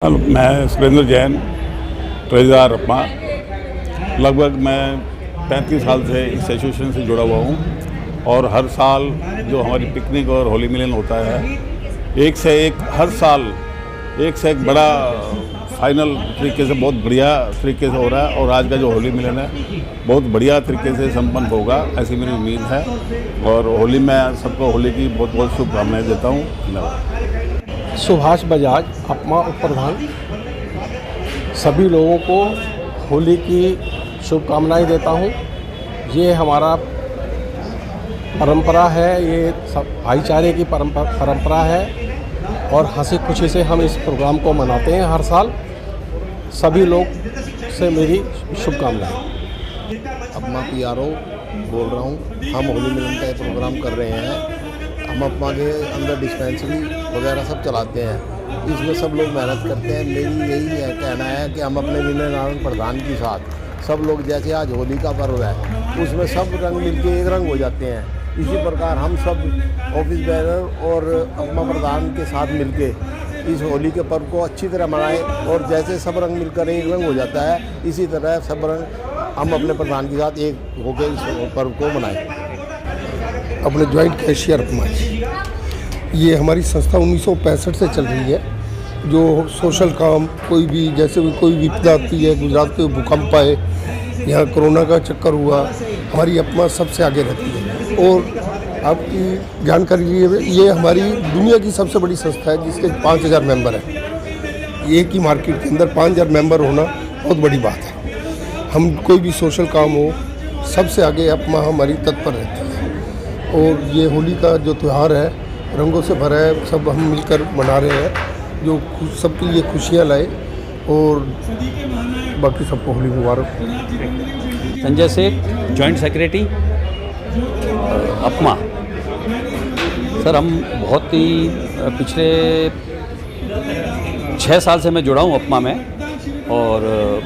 Hello, मैं Surendra Jain, treasure अपमा। लगभग मैं 35 साल से इस एसोसिएशन से जुड़ा हुआ हूँ और हर साल जो हमारी पिकनिक और होली मिलन होता है, एक से एक हर साल एक से एक बड़ा फाइनल तरीके से, बहुत बढ़िया तरीके से हो रहा है। और आज का जो होली मिलन है बहुत बढ़िया तरीके से संपन्न होगा, ऐसी मेरी उम्मीद है। और होली में सबको होली की बहुत बहुत शुभकामनाएं देता हूँ। धन्यवाद। सुभाष बजाज, अपमा उप प्रधान, सभी लोगों को होली की शुभकामनाएं देता हूँ। ये हमारा परंपरा है, ये सब भाईचारे की परंपरा है और हंसी खुशी से हम इस प्रोग्राम को मनाते हैं हर साल। सभी लोग से मेरी शुभकामनाएं। अपमा PRO बोल रहा हूँ। हम होली मिलन का ये प्रोग्राम कर रहे हैं। हम अपमा के अंदर डिस्पेंसरी वगैरह सब चलाते हैं, इसमें सब लोग मेहनत करते हैं। मेरी यही कहना है कि हम अपने विनय नारायण प्रधान के साथ सब लोग, जैसे आज होली का पर्व है, उसमें सब रंग मिलके एक रंग हो जाते हैं। इसी प्रकार हम सब ऑफिस बैनर और अपमा प्रधान के साथ मिलके इस होली के पर्व को अच्छी तरह मनाएं। और जैसे सब रंग मिलकर एक रंग हो जाता है, इसी तरह सब रंग हम अपने प्रधान के साथ एक होकर इस पर्व को मनाएं। अपने जॉइंट कैशियर अपमा जी, ये हमारी संस्था 1965 से चल रही है। जो सोशल काम, कोई भी जैसे भी कोई विपदा आती है, गुजरात के भूकंप आए, यहाँ कोरोना का चक्कर हुआ, हमारी अपमा सबसे आगे रहती है। और आपकी जानकारी लिए, ये हमारी दुनिया की सबसे बड़ी संस्था है जिसके 5000 मेंबर हैं। एक ही मार्केट के अंदर 5000 मेंबर होना बहुत बड़ी बात है। हम कोई भी सोशल काम हो, सबसे आगे अपमा हमारी तत्पर रहती है। और ये होली का जो त्यौहार है, रंगों से भरा है, सब हम मिलकर मना रहे हैं, जो सबके लिए खुशियाँ लाए। और बाकी सबको होली मुबारक। संजय शेख, जॉइंट सेक्रेटरी अपमा। सर, हम बहुत ही पिछले 6 साल से मैं जुड़ा हूँ अपमा में, और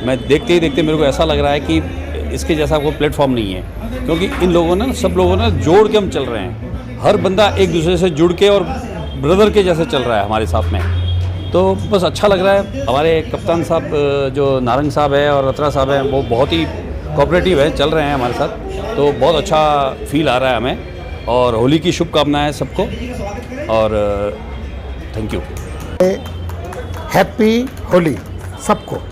मैं देखते ही देखते मेरे को ऐसा लग रहा है कि इसके जैसा कोई प्लेटफॉर्म नहीं है। क्योंकि इन लोगों ने, सब लोगों ने जोड़ के हम चल रहे हैं। हर बंदा एक दूसरे से जुड़ के और ब्रदर के जैसे चल रहा है हमारे साथ में। तो बस अच्छा लग रहा है। हमारे कप्तान साहब, जो नारंग साहब है और रत्रा साहब हैं, वो बहुत ही कोऑपरेटिव है, चल रहे हैं हमारे साथ। तो बहुत अच्छा फील आ रहा है हमें। और होली की शुभकामनाएं सबको, और थैंक यू। हैप्पी होली सबको।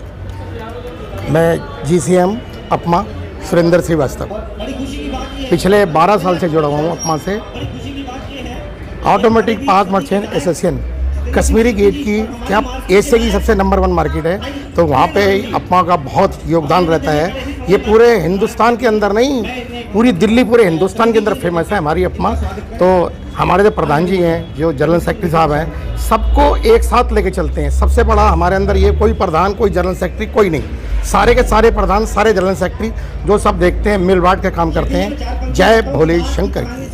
मैं GCM अपमा सुरेंद्र श्रीवास्तव, पिछले 12 साल से जुड़ा हुआ हूँ अपमा से। ऑटोमेटिक पास मर्चेंट एसोसिएशन कश्मीरी गेट की क्या एशिया की सबसे नंबर 1 मार्केट है, तो वहाँ पे अपमा का बहुत योगदान रहता है। ये पूरे हिंदुस्तान के अंदर नहीं, पूरी दिल्ली, पूरे हिंदुस्तान के अंदर फेमस है हमारी अपमा। तो हमारे जो प्रधान जी हैं, जो जनरल सेक्रेटरी साहब हैं, सबको एक साथ लेके चलते हैं। सबसे बड़ा हमारे अंदर ये, कोई प्रधान, कोई जनरल सेक्रेटरी, कोई नहीं, सारे के सारे प्रधान, सारे जनरल सेक्रेटरी जो सब देखते हैं, मिल बांट के काम करते हैं। जय भोले शंकर की।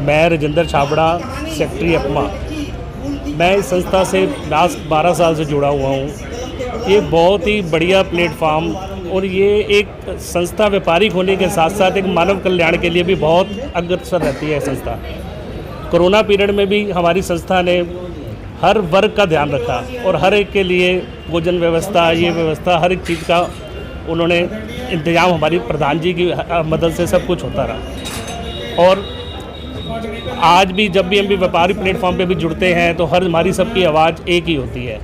मैं राजेंद्र छाबड़ा, सेक्रेटरी अपमा। मैं इस संस्था से लास्ट 12 साल से जुड़ा हुआ हूँ। ये बहुत ही बढ़िया प्लेटफॉर्म, और ये एक संस्था व्यापारिक होने के साथ साथ एक मानव कल्याण के लिए भी बहुत अग्रसर रहती है संस्था। कोरोना पीरियड में भी हमारी संस्था ने हर वर्ग का ध्यान रखा और हर एक के लिए भोजन व्यवस्था, ये व्यवस्था, हर एक चीज़ का उन्होंने इंतजाम, हमारी प्रधान जी की मदद से सब कुछ होता रहा। और आज भी जब भी हम भी व्यापारिक प्लेटफॉर्म पे भी जुड़ते हैं, तो हमारी सबकी आवाज़ एक ही होती है।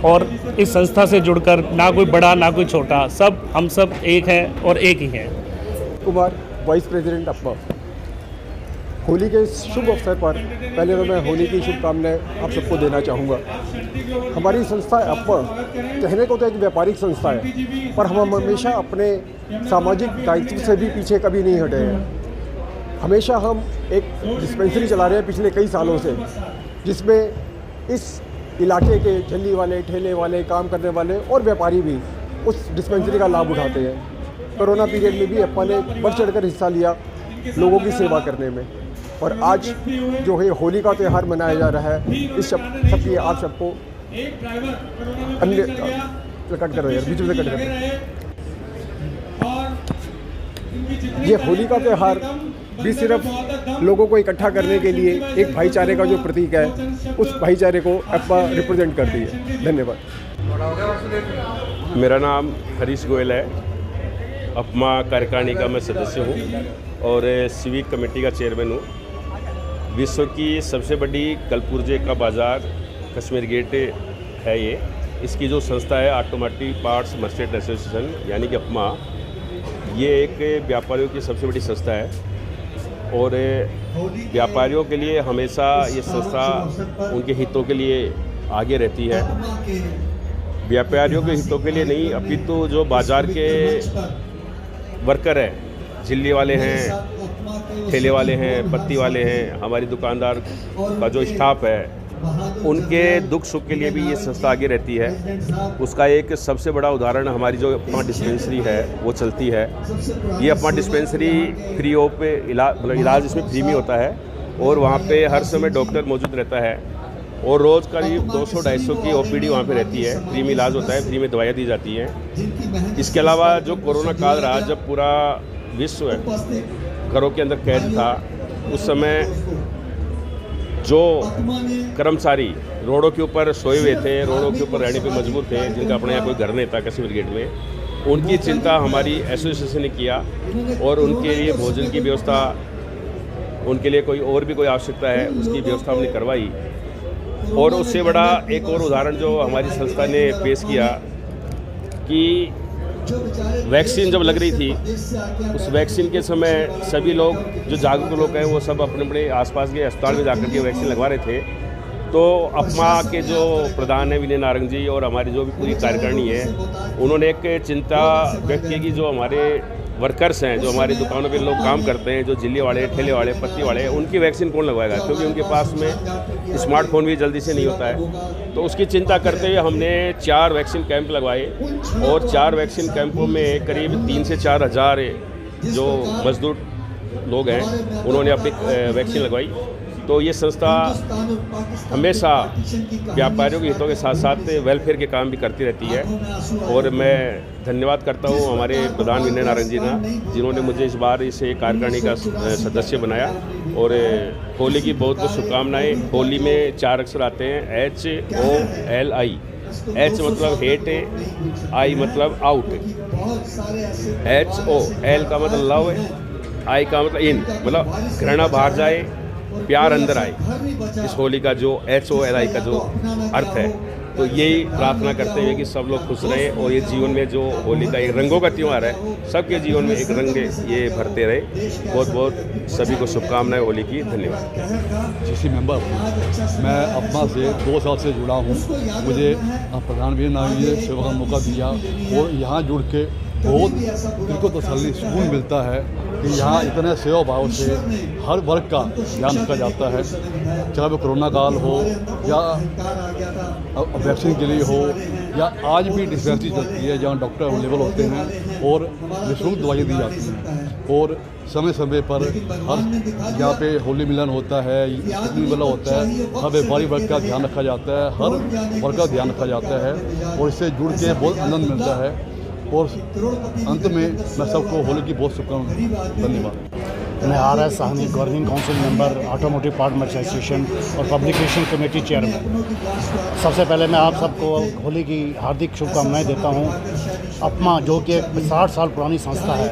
और इस संस्था से जुड़कर ना कोई बड़ा ना कोई छोटा, हम सब एक हैं और एक ही हैं। कुमार, वाइस प्रेसिडेंट अपमा। होली के शुभ अवसर पर पहले तो मैं होली की शुभकामनाएं आप सबको देना चाहूँगा। हमारी संस्था अपमा कहने को तो एक व्यापारिक संस्था है, पर हम हमेशा अपने सामाजिक दायित्व से भी पीछे कभी नहीं हटे हैं। हमेशा हम एक डिस्पेंसरी चला रहे हैं पिछले कई सालों से, जिसमें इस इलाके के झल्ली वाले, ठेले वाले, काम करने वाले और व्यापारी भी उस डिस्पेंसरी का लाभ उठाते हैं। कोरोना पीरियड में भी अपना ने बढ़ चढ़कर हिस्सा लिया लोगों की सेवा करने में। और आज जो है होली का त्यौहार मनाया जा रहा है, इस सबकी आप सबको अन्य कट कर रहे हैं, बीच में कट कर रहे हैं। ये होली का त्यौहार भी सिर्फ लोगों को इकट्ठा करने के लिए एक भाईचारे का जो प्रतीक है, उस भाईचारे को अप्पा रिप्रेजेंट करती है। धन्यवाद। मेरा नाम हरीश गोयल है। अपमा कार्यकारिणी का मैं सदस्य हूँ और सिविक कमेटी का चेयरमैन हूँ। विश्व की सबसे बड़ी कलपुर्जे का बाज़ार कश्मीर गेट है ये। इसकी जो संस्था है ऑटोमोटिव पार्ट्स मर्चेंट एसोसिएशन यानी कि अपमा, ये एक व्यापारियों की सबसे बड़ी संस्था है और व्यापारियों के लिए हमेशा ये संस्था उनके हितों के लिए आगे रहती है। व्यापारियों के हितों के लिए नहीं, अपितु जो बाज़ार के वर्कर हैं, झिल्ली वाले हैं, ठेले वाले हैं, पत्ती वाले हैं, हमारी दुकानदार का जो स्टाफ है, उनके दुख सुख के लिए भी ये संस्था आगे रहती है। उसका एक सबसे बड़ा उदाहरण हमारी जो अपना डिस्पेंसरी है वो चलती है। ये अपना डिस्पेंसरी फ्री ऑफ इलाज इसमें फ्री में होता है और वहाँ पे हर समय डॉक्टर मौजूद रहता है और रोज़ करीब 200-250 की ओपीडी वहाँ पे रहती है। फ्री में इलाज होता है, फ्री में दवाइयाँ दी जाती हैं। इसके अलावा जो कोरोना काल रहा, जब पूरा विश्व घरों के अंदर कैद था, उस समय जो कर्मचारी रोडों के ऊपर सोए हुए थे, रोडों के ऊपर रहने पे मजबूर थे, जिनका अपने यहाँ कोई घर नहीं था कश्मीर गेट में, उनकी चिंता हमारी एसोसिएशन ने किया और उनके लिए भोजन की व्यवस्था, उनके लिए कोई और भी कोई आवश्यकता है उसकी व्यवस्था हमने करवाई। और उससे बड़ा एक और उदाहरण जो हमारी संस्था ने पेश किया कि वैक्सीन जब लग रही थी, उस वैक्सीन के समय सभी लोग जो जागरूक लोग हैं वो सब अपने अपने आसपास के अस्पताल में जाकर के वैक्सीन लगवा रहे थे। तो अपमा के जो प्रधान है विनय नारंग जी और हमारी जो भी पूरी कार्यकारिणी है, उन्होंने एक चिंता व्यक्त की कि जो हमारे वर्कर्स हैं, जो हमारी दुकानों पे लोग काम करते हैं, जो झिल्ली वाले, ठेले वाले, पत्ती वाले, उनकी वैक्सीन कौन लगवाएगा, क्योंकि उनके पास में स्मार्टफोन भी जल्दी से नहीं होता है। तो उसकी चिंता करते हुए हमने 4 वैक्सीन कैंप लगवाए और 4 वैक्सीन कैंपों में करीब 3 से 4 हज़ार जो मजदूर लोग हैं उन्होंने अपनी वैक्सीन लगवाई। तो ये संस्था हमेशा व्यापारियों के हितों के साथ साथ वेलफेयर के काम भी करती रहती है और मैं धन्यवाद करता हूँ हमारे प्रधान विनय नारंग जी का, जिन्होंने मुझे इस बार इस कार्यकारिणी का सदस्य बनाया। और होली की बहुत बहुत शुभकामनाएँ। होली में 4 अक्षर आते हैं, HOLI। H मतलब हेट, I मतलब आउट, HOL का मतलब लव, I का मतलब इन, मतलब घृणा बाहर जाए, प्यार अंदर आए। इस होली का जो HOLI का जो अर्थ है, तो यही प्रार्थना करते हुए कि सब लोग खुश रहें और ये जीवन में जो होली का एक रंगों का त्यौहार है, सबके जीवन में एक रंग ये भरते रहे। बहुत बहुत सभी को शुभकामनाएं होली की। धन्यवाद। जीसी मेंबर मैं अपना से 2 साल से जुड़ा हूँ। मुझे प्रधान विनय नारंग जी ने सेवा का मौका दिया और यहाँ जुड़ के बहुत दिल को तसल्ली, सुकून मिलता है कि यहाँ इतने सेवा भाव से हर वर्ग का ध्यान रखा जाता है, चाहे वो कोरोना काल हो या वैक्सीन के लिए हो या आज भी डिस्पेंसरी चलती है जहाँ डॉक्टर अवेलेबल होते हैं और निःशुल्क दवाइयाँ दी जाती हैं। और समय समय पर हर यहाँ पे होली मिलन होता है, मेला होता है, हर व्यापारी वर्ग का ध्यान रखा जाता है, हर वर्ग का ध्यान रखा जाता है और इससे जुड़ के बहुत आनंद मिलता है। और अंत में मैं सबको होली की बहुत शुभकामनाएं। धन्यवाद। मैं RS Sahni, governing council member, automotive part merchant association और पब्लिकेशन कमेटी चेयरमैन। सबसे पहले मैं आप सबको होली की हार्दिक शुभकामनाएं देता हूं। अपमा जो कि 60 साल पुरानी संस्था है,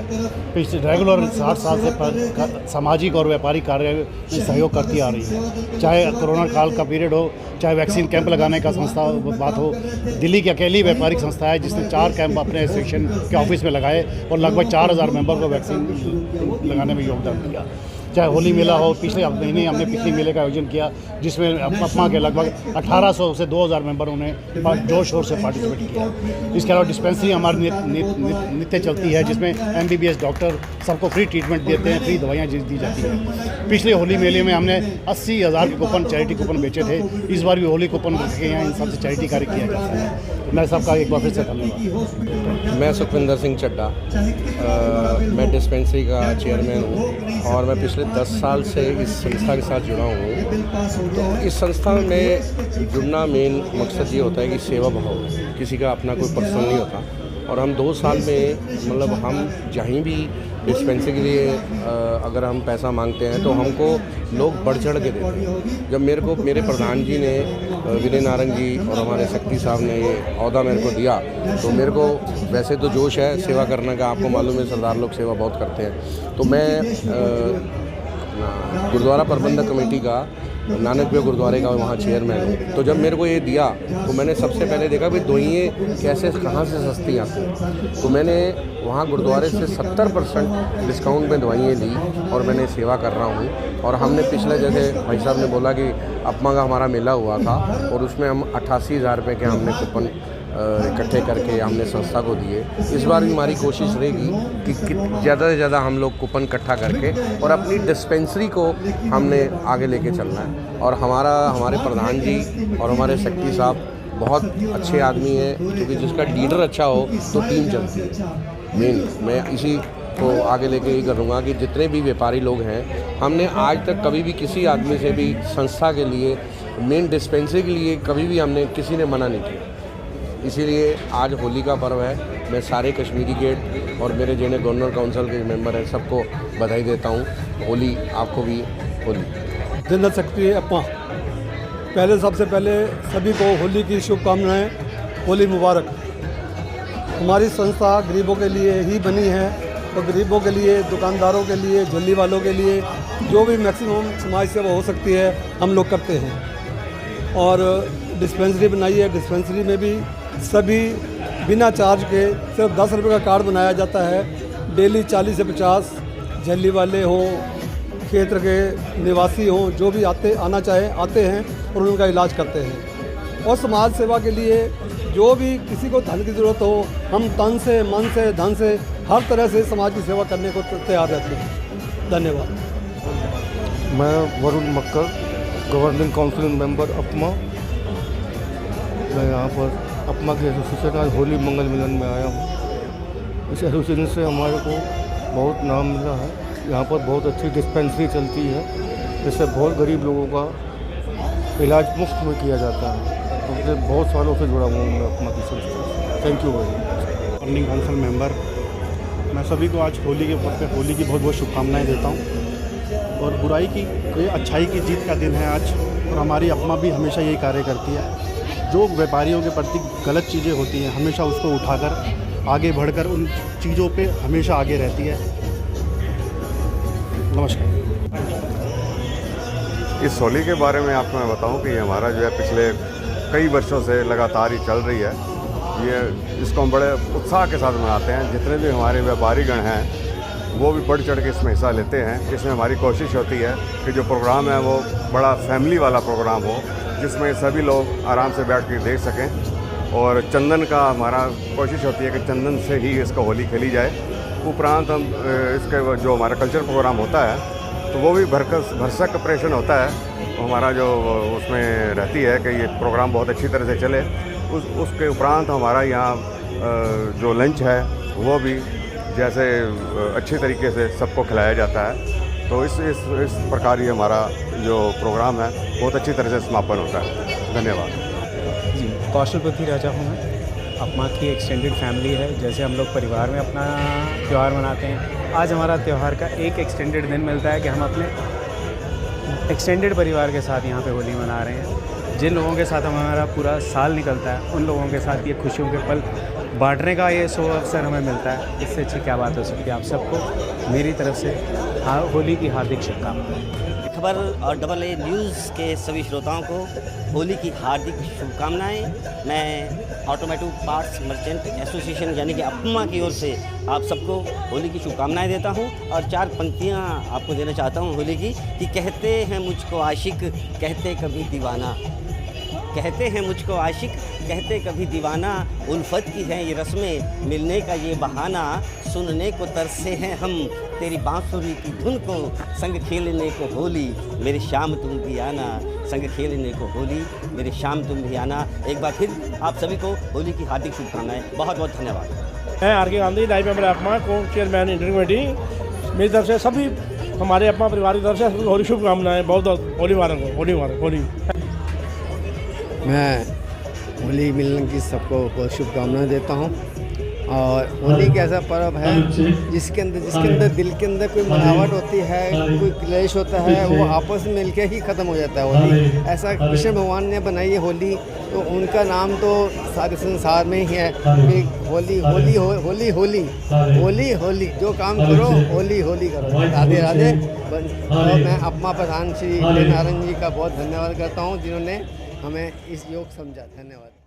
पिछले रेगुलर 60 साल से सामाजिक और व्यापारिक कार्य में सहयोग करती आ रही है। चाहे कोरोना काल का पीरियड हो, चाहे वैक्सीन कैंप लगाने का संस्था बात हो। दिल्ली की अकेली व्यापारिक संस्था है जिसने 4 कैंप अपने एसोसिएशन के ऑफिस में लगाए और लगभग 4000 मेंबर को वैक्सीन लगाने में योगदान दिया। चाहे होली मेला हो, पिछले महीने हमने पिकनिक मेले का आयोजन किया जिसमें अपमा के लगभग 1800 से 2000 मेंबरों ने जोर शोर से पार्टिसिपेट किया। इसके अलावा डिस्पेंसरी हमारी नित्य चलती है जिसमें MBBS डॉक्टर सबको फ्री ट्रीटमेंट देते हैं, फ्री दवाइयाँ दी जाती हैं। पिछले होली मेले में हमने 80,000 के कूपन, चैरिटी कूपन बेचे थे। इस बार भी होली कूपन रखे हैं, इन सबसे चैरिटी कार्य किया जाता है। मैं सबका एक बार फिर से धन्यवाद। मैं सुखविंदर सिंह चड्डा, मैं डिस्पेंसरी का चेयरमैन हूँ और मैं पिछले 10 साल से इस संस्था के साथ जुड़ा हूँ। तो इस संस्था में जुड़ना मेन मकसद ये होता है कि सेवा भाव, किसी का अपना कोई पर्सन नहीं होता। और हम 2 साल में मतलब हम जहीं भी डिस्पेंसरी के लिए अगर हम पैसा मांगते हैं तो हमको लोग बढ़ चढ़ के देते हैं। जब मेरे प्रधान जी ने विनय नारंग जी और हमारे शक्ति साहब ने ये अहदा मेरे को दिया, तो मेरे को वैसे तो जोश है सेवा करने का, आपको मालूम है सरदार लोग सेवा बहुत करते हैं। तो मैं गुरुद्वारा प्रबंधक कमेटी का नानकदेव गुरुद्वारे का वहाँ चेयरमैन हूँ। तो जब मेरे को ये दिया तो मैंने सबसे पहले देखा भाई दोइयाँ कैसे कहाँ से सस्ती आती हैं। तो मैंने वहाँ गुरुद्वारे से 70% डिस्काउंट में दवाइयाँ ली और मैंने सेवा कर रहा हूँ। और हमने पिछले, जैसे भाई साहब ने बोला कि अपमा का हमारा मेला हुआ था और उसमें हम 88,000 रुपये के हमने कूपन इकट्ठे करके हमने संस्था को दिए। इस बार भी हमारी कोशिश रहेगी कि ज़्यादा से ज़्यादा हम लोग कूपन इकट्ठा करके और अपनी डिस्पेंसरी को हमने आगे लेके चलना है। और हमारे प्रधान जी और हमारे शक्ति साहब बहुत अच्छे आदमी हैं, क्योंकि जिसका लीडर अच्छा हो तो टीम चलती है। मेन मैं इसी को आगे लेके ही करूँगा कि जितने भी व्यापारी लोग हैं, हमने आज तक कभी भी किसी आदमी से भी संस्था के लिए, मेन डिस्पेंसरी के लिए कभी भी हमने किसी ने मना नहीं किया। इसीलिए आज होली का पर्व है। मैं सारे कश्मीरी गेट और मेरे जिन्हें गवर्नर काउंसिल के मेंबर हैं सबको बधाई देता हूँ। होली आपको भी होली। जनरल सेक्रेटरी अपमा, पहले सबसे पहले सभी को होली की शुभकामनाएं, होली मुबारक। हमारी संस्था गरीबों के लिए ही बनी है और गरीबों के लिए, दुकानदारों के लिए, झल्ली वालों के लिए जो भी मैक्सिमम समाज सेवा हो सकती है हम लोग करते हैं। और डिस्पेंसरी बनाई है, डिस्पेंसरी में भी सभी बिना चार्ज के सिर्फ 10 रुपये का कार्ड बनाया जाता है। डेली 40 से 50 झल्ली वाले हों, क्षेत्र के निवासी हों, जो भी आना चाहे आते हैं और उनका इलाज करते हैं। और समाज सेवा के लिए जो भी किसी को धन की ज़रूरत हो, हम तन से, मन से, धन से, हर तरह से समाज की सेवा करने को तैयार रहते हैं। धन्यवाद। मैं वरुण मक्कर, गवर्निंग काउंसिल मेंबर अपमा। मैं यहाँ पर अपमा के एसोसिएशन आज होली मंगल मिलन में आया हूँ। इस एसोसिएशन से हमारे को बहुत नाम मिला है। यहाँ पर बहुत अच्छी डिस्पेंसरी चलती है, जिससे बहुत गरीब लोगों का इलाज मुफ्त में किया जाता है। तो मुझे बहुत सालों से जुड़ा हुआ हूँ मैं अपमा की संस्था। Thank you very much. Governing council member, मैं सभी को आज होली के वक्त पे होली की बहुत बहुत शुभकामनाएं देता हूँ। और बुराई की, ये अच्छाई की जीत का दिन है आज। और हमारी अपमा भी हमेशा यही कार्य करती है। जो व्यापारियों के प्रति गलत चीज़ें होती हैं, हमेशा उसको उठाकर आगे बढ़कर उन चीज़ों पे हमेशा आगे रहती है। नमस्कार। इस होली के बारे में आपको मैं बताऊं कि हमारा जो है पिछले कई वर्षों से लगातार ही चल रही है। ये इसको हम बड़े उत्साह के साथ मनाते हैं। जितने भी हमारे व्यापारीगण हैं वो भी बढ़ चढ़ के इसमें हिस्सा लेते हैं। इसमें हमारी कोशिश होती है कि जो प्रोग्राम है वो बड़ा फैमिली वाला प्रोग्राम हो, जिसमें सभी लोग आराम से बैठ कर देख सकें। और चंदन का हमारा कोशिश होती है कि चंदन से ही इसको होली खेली जाए। उपरांत हम इसके जो हमारा कल्चर प्रोग्राम होता है तो वो भी भरसक ऑपरेशन होता है। तो हमारा जो उसमें रहती है कि ये प्रोग्राम बहुत अच्छी तरह से चले। उसके उपरांत हमारा यहाँ जो लंच है वो भी जैसे अच्छे तरीके से सबको खिलाया जाता है। तो इस प्रकार ये हमारा जो प्रोग्राम है बहुत अच्छी तरह से समापन होता है। धन्यवाद। जी, कौशलपति राजा हूँ मैं। अपमा की एक्सटेंडेड फैमिली है। जैसे हम लोग परिवार में अपना त्यौहार मनाते हैं, आज हमारा त्यौहार का एक एक्सटेंडेड दिन मिलता है कि हम अपने एक्सटेंडेड परिवार के साथ यहाँ पे होली मना रहे हैं। जिन लोगों के साथ हमारा पूरा साल निकलता है, उन लोगों के साथ ये खुशियों के पल बांटने का ये अवसर हमें मिलता है। इससे अच्छी क्या बात हो सकती है। आप सबको मेरी तरफ से होली की हार्दिक शुभकामनाएं। खबर और डबल ए न्यूज़ के सभी श्रोताओं को होली की हार्दिक शुभकामनाएं। मैं ऑटोमेटिव पार्ट्स मर्चेंट एसोसिएशन यानी कि अपमा की ओर से आप सबको होली की शुभकामनाएं देता हूं। और 4 पंक्तियां आपको देना चाहता हूं होली की कि कहते हैं मुझको आशिक, कहते कभी दीवाना। कहते हैं मुझको आशिक, कहते कभी दीवाना। उल्फत की है ये रस्में, मिलने का ये बहाना। सुनने को तरसे हैं हम तेरी बांसुरी की धुन को, संग खेलने को होली मेरे शाम तुम भी आना। संग खेलने को होली मेरे शाम तुम भी आना। एक बार फिर आप सभी को होली की हार्दिक शुभकामनाएं। बहुत बहुत धन्यवाद। मैं आर के गांधी, लाइव मेंबर अपमा, को चेयरमैन इंटरव्यू कमेटी। मेरी तरफ से सभी हमारे अपमा परिवार की तरफ से होली शुभकामनाएं। बहुत बहुत होली मुबारक हो। होली मुबारक। होली। मैं होली मिलन की सबको बहुत शुभकामनाएं देता हूं। और होली एक ऐसा पर्व है जिसके अंदर दिल के अंदर कोई मिलावट होती है, कोई क्लेश होता है, वो आपस में मिलके ही ख़त्म हो जाता है होली। ऐसा कृष्ण भगवान ने बनाई है होली, तो उनका नाम तो सारे संसार में ही है कि होली होली होली होली होली होली, जो काम करो होली होली करो। राधे राधे। और मैं अपमा प्रधान श्री नारायण जी का बहुत धन्यवाद करता हूँ जिन्होंने हमें इस योग समझा। धन्यवाद।